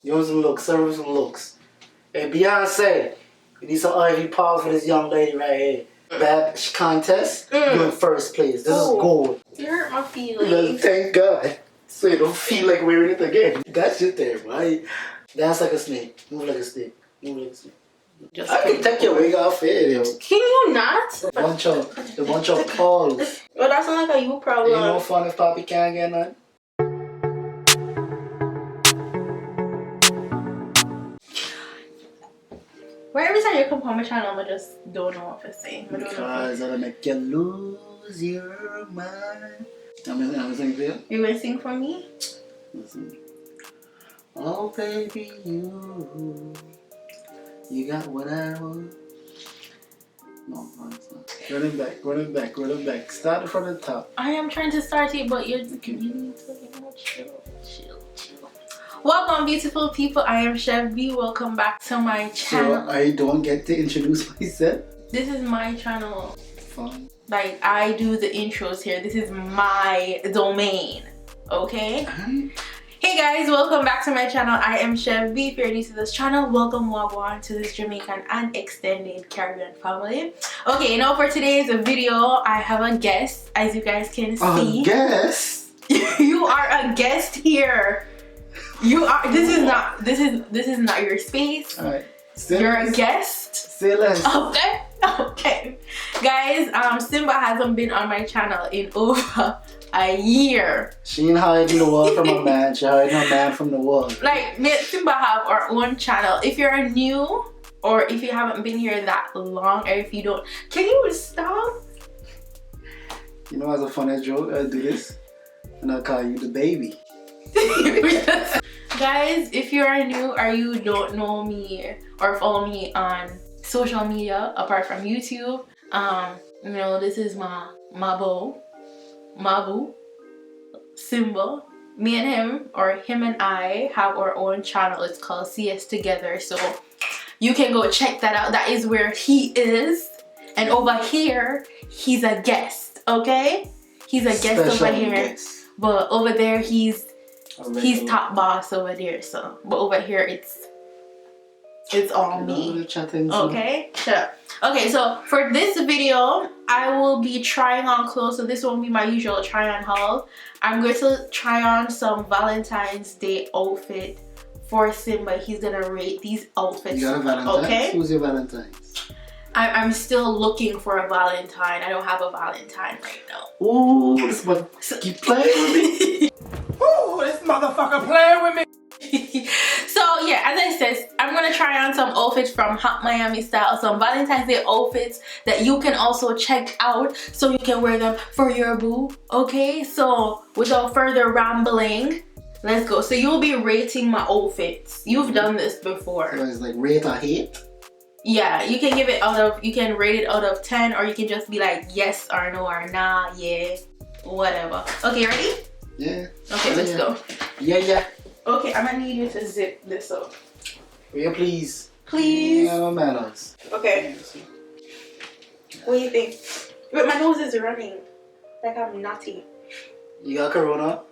You want some looks, serve some looks. Hey, Beyonce, we need some Ivy Power for this young lady right here. Bad contest, you're in first place. This is gold. You hurt my feelings. Thank God. So you don't feel like wearing it again. That shit there, right? Dance like a snake. Move like a snake. Move like a snake. I can take your wig off here, yo. Can you not? The bunch of calls. Well, that sounds like a you problem. Ain't no fun if Poppy can't get none. Why every time you come on my channel, I just don't know what to say. Because I'll make you lose your mind. I'm sing for you. You gonna sing for me? Listen. Oh baby, you got what I want. No, it's not. Run it back. Start from the top. I am trying to start it, but you need to chill. Welcome, beautiful people. I am Chev. Welcome back to my channel. So I don't get to introduce myself. This is my channel. Fun. Like, I do the intros here. This is my domain. Okay? Hey guys, welcome back to my channel. I am Chev. If you're new to this channel, welcome GWAN to this Jamaican and extended Caribbean family. Okay, now for today's video, I have a guest, as you guys can see. A guest? You are a guest here. You are. This is not your space. All right. You're a guest. Say less. Okay. Guys, Simba hasn't been on my channel in over a year. She ain't hiding the world from a man. She hiding a man from the world. Like, me and Simba have our own channel. If you're new, or if you haven't been here that long, or if you don't, can you stop? You know, as a funny joke, I'll do this, and I'll call you the baby. Guys, if you are new or you don't know me or follow me on social media apart from YouTube, you know, this is my boo, Simba. Me and him, or him and I, have our own channel. It's called CS Together, so you can go check that out. That is where he is, and over here he's a guest. Okay, he's a guest over here, but over there he's top boss over there. So, but over here it's all me. Okay, shut up. Okay, so for this video, I will be trying on clothes. So this won't be my usual try on haul. I'm going to try on some Valentine's Day outfit for Simba. He's gonna rate these outfits. You got a Valentine? Okay. Who's your Valentine? I'm still looking for a Valentine. I don't have a Valentine right now. Ooh, this motherfucker keep playing with me. Ooh, this motherfucker playing with me. So yeah, as I said, I'm gonna try on some outfits from Hotmiamistyles, some Valentine's Day outfits that you can also check out so you can wear them for your boo. Okay, so without further rambling, let's go. So you'll be rating my outfits. You've done this before. So it's like rate or hate? Yeah, you can give it you can rate it out of 10, or you can just be like yes or no or nah, yeah, whatever. Okay, ready? Yeah. Okay, let's go. Yeah. Okay, I'm gonna need you to zip this up. Yeah, please. Please. Yeah, no manners. Okay. What do you think? But my nose is running. Like I'm nutty. You got corona?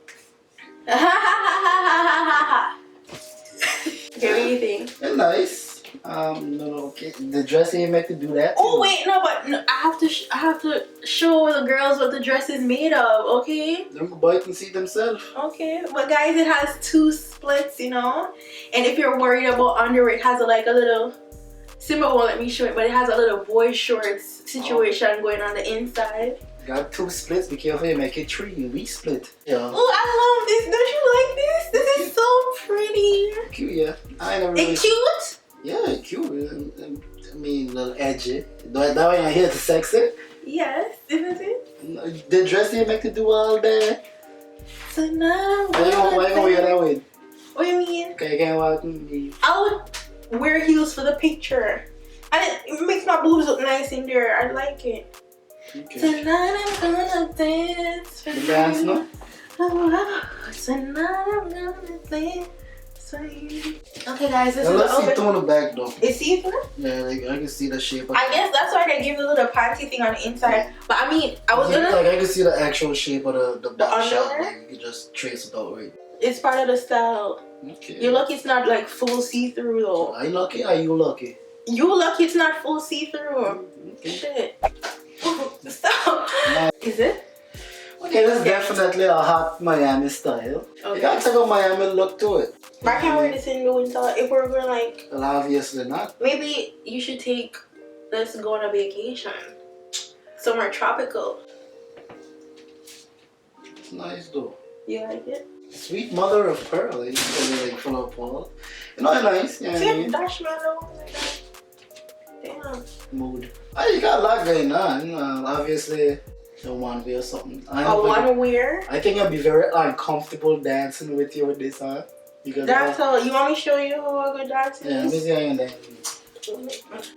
Okay, what do you think? They're nice. No, okay. The dress ain't meant to do that. Oh wait, no, but no, I have to show the girls what the dress is made of. Okay. Them boys can see themselves. Okay, but guys, it has 2 splits, you know. And if you're worried about under, it has a little. Simba won't let me show it, but it has a little boy shorts situation going on the inside. Got 2 splits. Be careful, you make it 3. We split. Yeah. Oh, I love this. Don't you like this? This is so pretty. Cute, yeah. I never. Really... It's cute. Yeah, cute. I mean, a little edgy. That way I'm here to sex it. Yes, isn't it? The dress ain't meant to do all that. So now. Why you gonna wear that way? What do you mean? Okay, you can't walk with me. I would wear heels for the picture. And it makes my boobs look nice in there. I like it. Okay. Tonight I'm gonna dance for The dance, no? Tonight I'm gonna dance for you. Okay, guys, this is let's the see outfit. on the back though. Is see-through? Yeah, like, I can see the shape. I guess that's why they give the little panty thing on the inside. But I mean, I was gonna. Like I can see the actual shape of the back shot. underwear? Like, you can just trace it out right. It's part of the style. Okay. You're lucky it's not like full see-through though. Are you lucky? Are you lucky? You lucky it's not full see-through. Okay. Shit. Stop. Nah. Is it? Okay, this is definitely a hot Miami style. Okay. You gotta take a Miami look to it. But I can't wear this in the winter. If we're going like, Well, obviously not. maybe you should let's go on a vacation. Somewhere tropical. It's nice though. You like it? Sweet mother of pearl. It's like full of pearl. You know, it's nice. You know what I See, mean? marshmallow like that. Damn. Mood. Oh, you got a lot going on. Obviously, the one way or something. One wear? I think I'd be very uncomfortable dancing with you with this on. Because That's all. You want me to show you how a good dance yeah, let me is? see how you dance.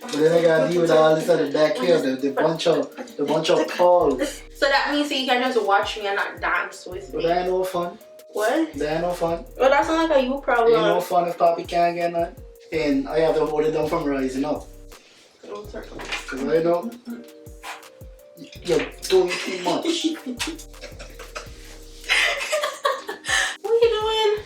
But then I gotta deal with all this at the back here, the bunch of calls. So that means that you can just watch me and not dance with But me. that ain't no fun. What? That ain't no fun. Well, that's not like a you problem. Ain't no fun if Papi can't get none. And I have to hold it down from rising up. Cause I know you're doing too much. What are you doing?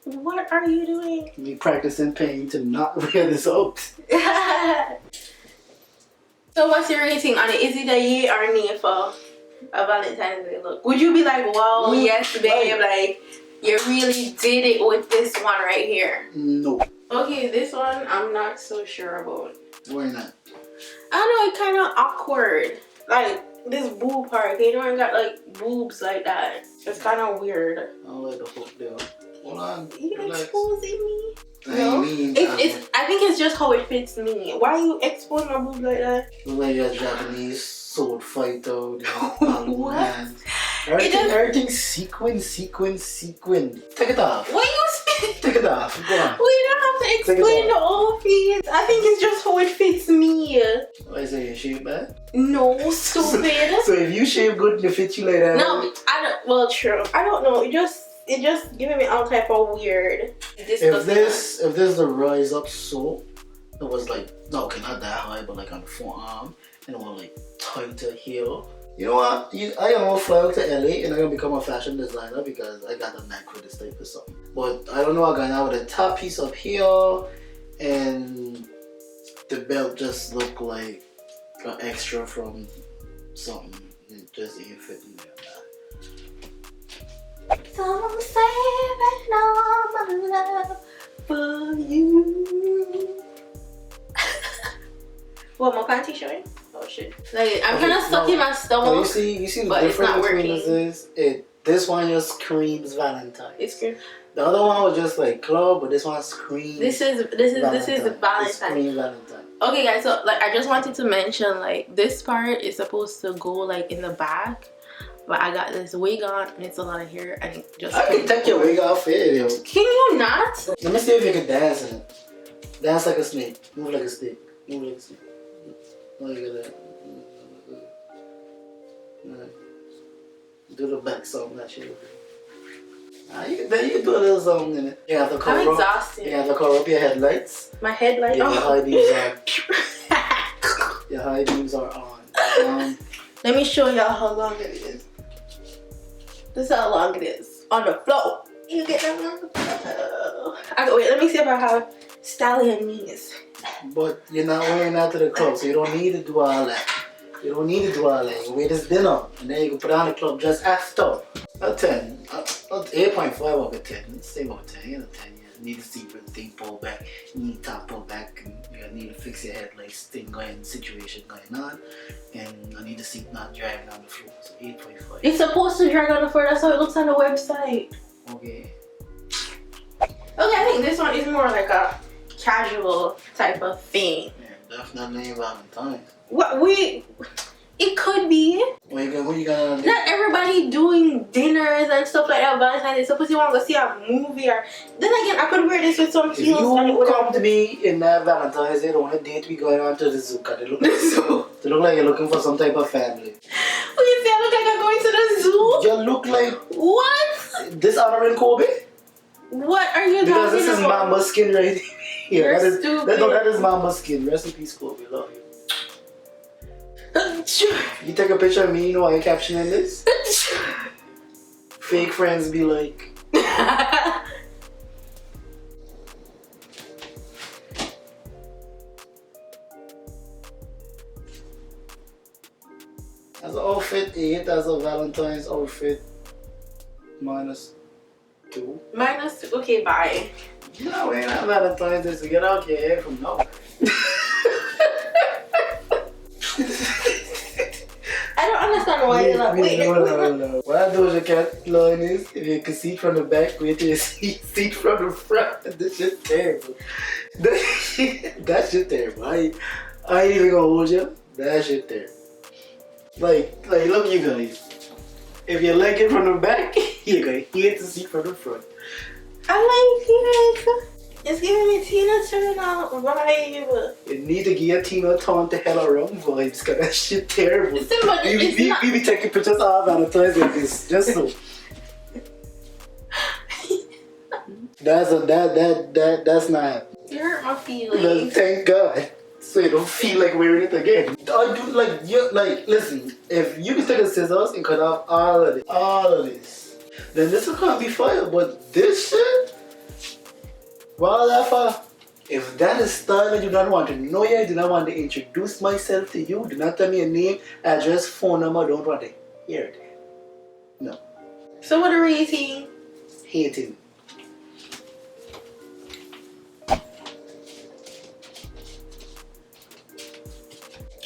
What are you doing? Me practicing pain to not wear this out. So what's your rating on it? Is it a yay or nay for a Valentine's Day look? Would you be like, wow, yes, babe, like you really did it with this one right here? No. Okay, this one I'm not so sure about. Why not? I don't know, it's kind of awkward. Like this boob part, they don't got like boobs like that. It's kind of weird. I'll let the hook down. Hold on. You Relax. exposing me? I No, mean, it's. I think it's just how it fits me. Why are you exposing my boobs like that? look like you're a Japanese sword fighter. What? Everything sequin. Take it off. What you saying? Take it off. Go on. We don't have to explain the whole thing. I think it's just how it fits me. Why say you shave bad? No, stupid. So if you shave good, it fits you like that. No, I don't. Well, true. I don't know. It just giving me all type of weird. If this the rise up so, it was like okay, not that high, but like on the forearm, and it was like tighter here. You know what? I am gonna fly out to LA and I'm gonna become a fashion designer because I got a knack for this type of something. But I don't know, I got out with a top piece up here and the belt just looked like an extra from something. It just ain't fitting there. Some say that I'm in love for you. What, my panty showing? Oh shit. Like, I'm kind of stuck in my stomach. You see the but it's difference not between working. this is this one just screams Valentine. It's good. The other one was just like club, but this one screams This is It Valentine. screams Valentine. Okay guys, so like I just wanted to mention like this part is supposed to go like in the back, but I got this wig on and it's a lot of hair and it just I can take your wig off here, yo. Can you not? Let me see if you can dance in it. Dance like a snake. Move like a snake. Move like a snake. Look at that. Do the back song that shit. You can do a little song in it. You have to cover I'm up. exhausted. You have to cover up your headlights. My headlight. Your high beams Oh. are. Your high beams are on. Let me show y'all how long it is. This is how long it is. On the floor. You get that on the floor. Okay, wait, let me see if I have stallion knees. But you're not wearing that to the club, so you don't need to do all that. You don't need to do all that. You wait this dinner, and then you can put on the club just after. A 10. 8.5 out of 10. Let's say about 10. You know, 10. You need to see everything pull back. You need top pull back. And you need to fix your headlights thing going, situation going on. And I need the seat not driving on the floor. So 8.5. It's supposed to drag on the floor. That's how it looks on the website. Okay. Okay, I think this one is more like a casual type of thing. Yeah, definitely Valentine's. It could be. Who you gonna do? Not everybody doing dinners and stuff like that. Valentine's Day. Suppose you want to go see a movie or. Then again, I could wear this with some If heels and it you would come to me in that Valentine's Day, the only date we going on to the zoo, cause they look like you're looking for some type of family. What you say? I look like I'm going to the zoo? You look like What? this honoring Kobe? What are you Because talking this is about? mamba skin right here. You're that is, stupid. that is mamba skin. Rest in peace, Kobe. Love you. You take a picture of me, you know why you're captioning this? Fake friends be like, as an outfit 8, as a Valentine's outfit -2. Okay, bye. No, we ain't have Valentine's Day, so get out your head from now. I don't understand why you're like, wait. No. What I do is your cat line is, if you can see it from the back, wait till you see it from the front. This shit terrible. That shit terrible. I ain't even gonna hold you. That shit terrible. Like look you guys. If you like it from the back, you're gonna hate to see it from the front. I like it. It's giving me Tina Turner vibe. You need to give your Tina Turner to hell around vibes, cause that shit terrible. We be taking pictures of Valentine's Day, just so. That's not happening. You hurt my feelings. Thank God. So you don't feel like wearing it again. I do listen, if you can take the scissors and cut off all of this, then this will can't be fire. But this shit, whatever. If that is style I do not want to know you, I do not want to introduce myself to you, do not tell me your name, address, phone number, I don't want to hear it. No. So what are we eating? Hating.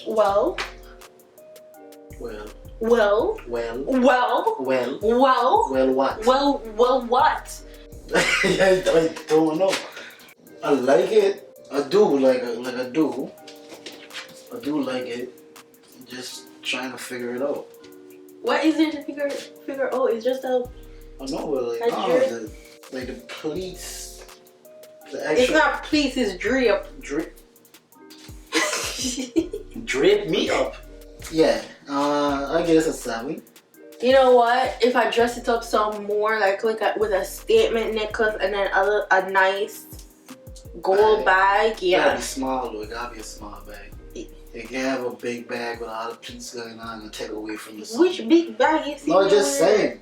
Well. Well. Well. Well. Well. Well. Well. Well what? Well what? I don't know. I like it. I do like I do. I do like it. I'm just trying to figure it out. What is there to figure out? It's just a. I know, but like the pleats. The actual, it's not pleats. It's drip. Drip. Drip me up. Yeah. I guess a 7. You know what? If I dress it up some more, with a statement necklace and then a nice gold bag, yeah. It gotta be small though. It gotta be a small bag. You can't have a big bag with all the pleats going on and take away from the sun. Which big bag is it? No, just saying.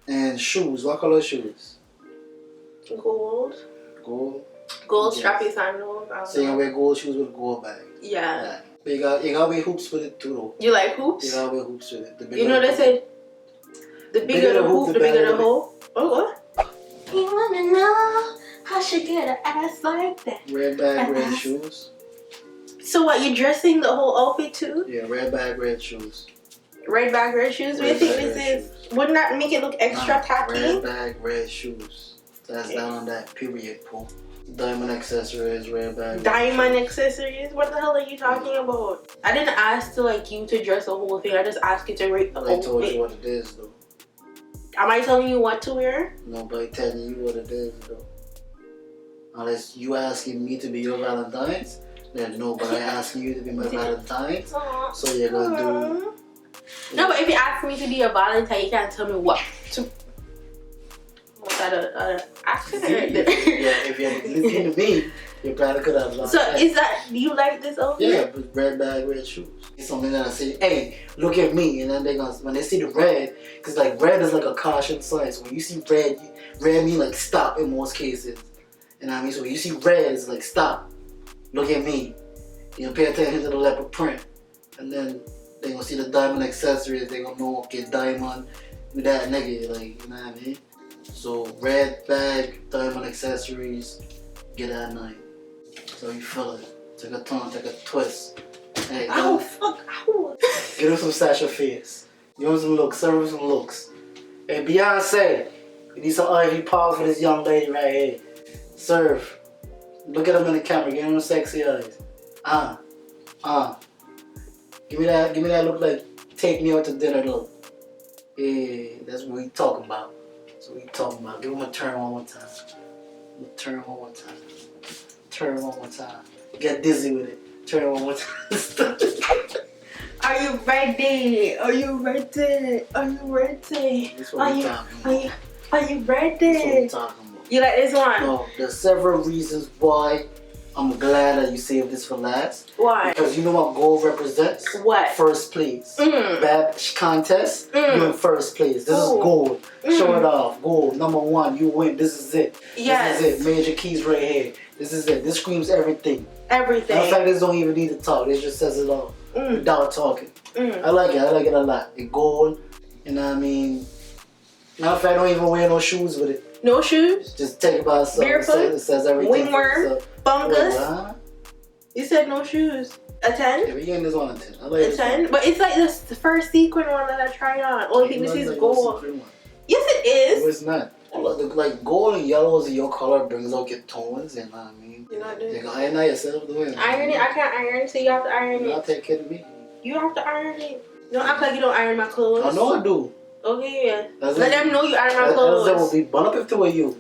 And shoes. What color shoes? Gold. Gold. Gold strappy sandals. So you gonna wear gold shoes with a gold bag. Yeah. But you gotta wear hoops with it too though. You like hoops? You gotta wear hoops with it. You know they said the bigger the hoop, the bigger the hole. Oh what? You wanna know how she get an ass like that? Red bag, red shoes. So what, you dressing the whole outfit too? Yeah, red bag, red shoes. Red bag, red shoes? What do you think this is? Wouldn't that make it look extra tacky? Red bag, red shoes. That's down on that period, Paul. Diamond accessories, red bag. Diamond accessories? What the hell are you talking about? I didn't ask you to dress the whole thing. I just asked you to rate the whole I told thing. you what it is though. Am I telling you what to wear? Nobody telling you what it is though. Unless you asking me to be your Valentine's, then nobody asking you to be my Valentine's. So you're gonna do. No, but if you ask me to be a Valentine, you can't tell me what to. What's that a accent right there? Yeah, if you're listening to me, you probably could have lost. So is that, do you like this outfit? Yeah, but red bag, red shoes. It's something that I say, hey, look at me, and then they're gonna, when they see the red, because like red is like a caution sign. So when you see red mean like stop in most cases. You know what I mean? So when you see red, it's like stop, look at me. You know, pay attention to the leopard print, and then they gonna see the diamond accessories. They gonna know, okay, diamond with that nigga, like, you know what I mean? So red bag, diamond accessories, get that night. So you feel it. Take a turn, take a twist. Hey, Oh fuck! Ow. Get him some Sasha Fierce. Give him some looks, serve him some looks. Hey Beyonce, you need some Ivy Power for this young lady right here. Serve. Look at him in the camera, give him them sexy eyes. Give me that look like take me out to dinner look. Yeah, that's what we talking about. That's what we talking about. Give him a turn one more time. Turn one more time. Turn one more time. Get dizzy with it. Turn one more time. Are you ready? Are you ready? Are you ready? That's what we talking about. Are you ready? That's what we talking about. You like this one? No, there's several reasons why I'm glad that you saved this for last. Why? Because you know what gold represents? What? First place. Mm. Bad contest, you're in first place. This is gold. Show it off. Gold. Number 1. You win. This is it. Yes. This is it. Major keys right here. This is it. This screams everything. Everything. In fact, this don't even need to talk. It just says it all without talking. I like it. I like it a lot. It gold. You know what I mean? Matter of fact, I don't even wear no shoes with it. No shoes? Just take it by itself. Barefoot? It says everything. Wingworm? Fungus? Huh? You said no shoes. A 10? Yeah, we getting this one a 10. I like A 10? But it's like this the first sequin one that I tried on. Only thing this is gold. Yes, it is. No, it's not. Like gold and yellow is your color, brings out your tones, and I mean, You're not doing you it. can iron that yourself doing it. Iron it? I can't iron, so you have to iron You're it. not taking care of me. You have to iron it. Don't act like you don't iron my clothes. I know I do. Okay, yeah. That's Let it. them know you iron my That will clothes. be bun up if it were you.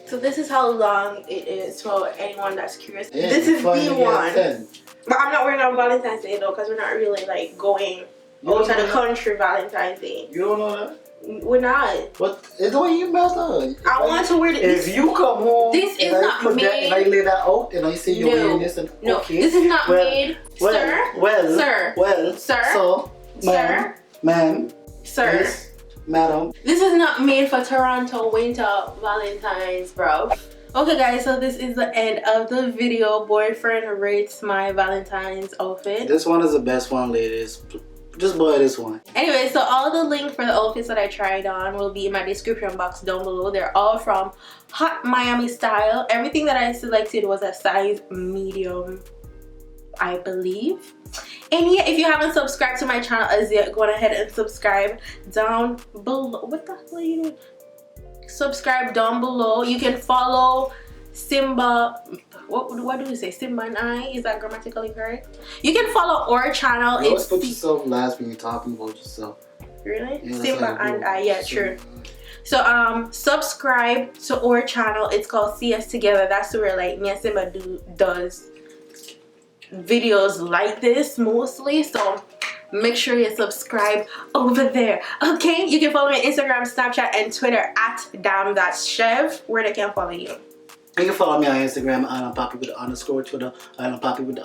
So this is how long it is for anyone that's curious. Yeah, This is fine, the you get a one. 10. But I'm not wearing on Valentine's Day though, because we're not really like going don't outside know the that? country Valentine's Day. You don't know that? We're not. But it don't even matter. I want to wear this. If you come home, This is and not I put that, made- and I lay that out, and I say you're No. wearing this, and No, okay. this is not well, made, well, sir. Well, Sir. Well, Sir. So, ma'am, ma'am, Sir. yes, madam. This is not made for Toronto winter Valentine's, bro. Okay guys, so this is the end of the video. Boyfriend rates my Valentine's outfit. This one is the best one, ladies. Just buy this one. Anyway, so all the links for the outfits that I tried on will be in my description box down below. They're all from Hotmiamistyles. Everything that I selected was a size medium, I believe. And yeah, if you haven't subscribed to my channel as yet, go on ahead and subscribe down below. What the hell are you doing? Subscribe down below. You can follow Simba. What do we say? Simba and I? Is that grammatically correct? You can follow our channel. You always put yourself last when you're talking about yourself. Really? Yeah, that's Simba how you do and it. I. Yeah, true. So subscribe to our channel. It's called See Us Together. That's where like me and Simba does videos like this mostly. So make sure you subscribe over there. Okay, you can follow me on Instagram, Snapchat, and Twitter at damn.chev, where they can follow you. You can follow me on Instagram, IslandPoppy with the _, Twitter, IslandPoppy with the _,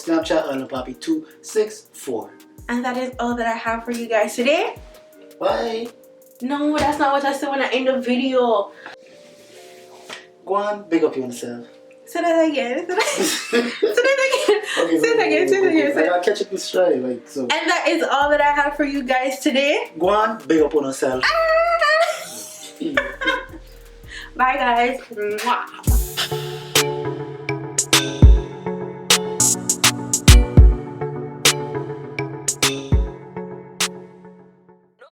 Snapchat, IslandPoppy264. And that is all that I have for you guys today. Bye. No, that's not what I said when I end the video. GWAN, big up yourself. Say that again. Say that again. Okay, Say it again. Say it again. I gotta catch it in stride, like so. And that is all that I have for you guys today. GWAN, big up on yourself. Bye guys. Mwah.